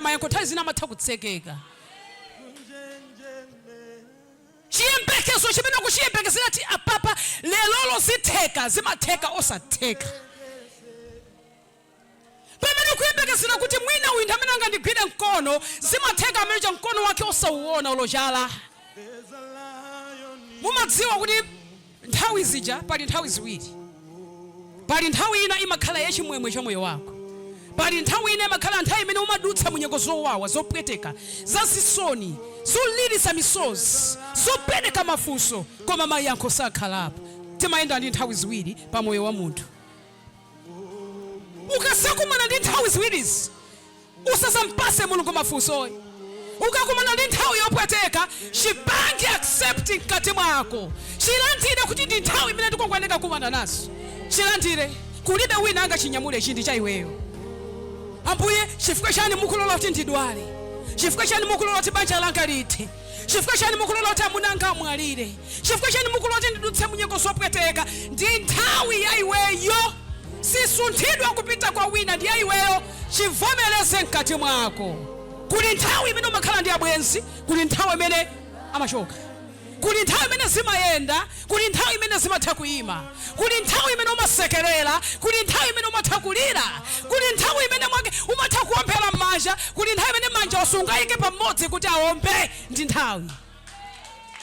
mayankho nthawi zina amatha kutsekeka. Chiyembekezo chimene kuchiyembekezera ti apapa lelolo zitheka zimatheka osatheka. Pamene kuyembekezera kuti mwina uyu amene angandigwire mkono zimatheka amene cha mkono wake osauona olochala. Mumadziwa kuti nthawi zija pali nthawi ziwiri. Pali nthawi ina imakhala yachimwemwe cha moyo wako. Pali nthawi ina imakhala nthawi imene umadutsa munyengo zowawa zopweteka zasisoni zolilisa misozi zopereka mafunso koma mayankho sakhalapo. Timayenda ndi nthawi ziwiri pa moyo wa munthu. Ukasakumana ndi nthawi ziwirizi usasampase Mulungu mafunsoyi. Ukakumana ndi nthawi yopweteka chipange accept mkati mwako. Chilandire kuti ndi nthawi imene tikukwaneka kumana nazo. Chilandire kulibe wina angachinyamule chindi cha iweyo. Ambuye chifukwa chani mukulola kuti ndidwale? Chifukwa chani mukulola kuti banja langa lithe? Chifukwa chani mukulola kuti amuna anga amwalire? Chifukwa chani mukulola kuti ndidutse munyengo zopweteka? Ndi nthawi ya iweyo. Sisunthidwa kupita kwa wina, ndi ya iweyo. Chivomereze mkati mwako. Kuli nthawi imene umakhala ndi abwenzi, kuli nthawi imene amachoka. Kuli nthawi imene zimayenda, kuli nthawi imene zimatha kuyima. Kuli nthawi imene umasekerera, kuli nthawi imene umatha kulira. Kuli nthawi imene umatha kuomphera m'manja, kuli nthawi imene manja usungayike pamodzi kuti aombe. Ndi nthawi.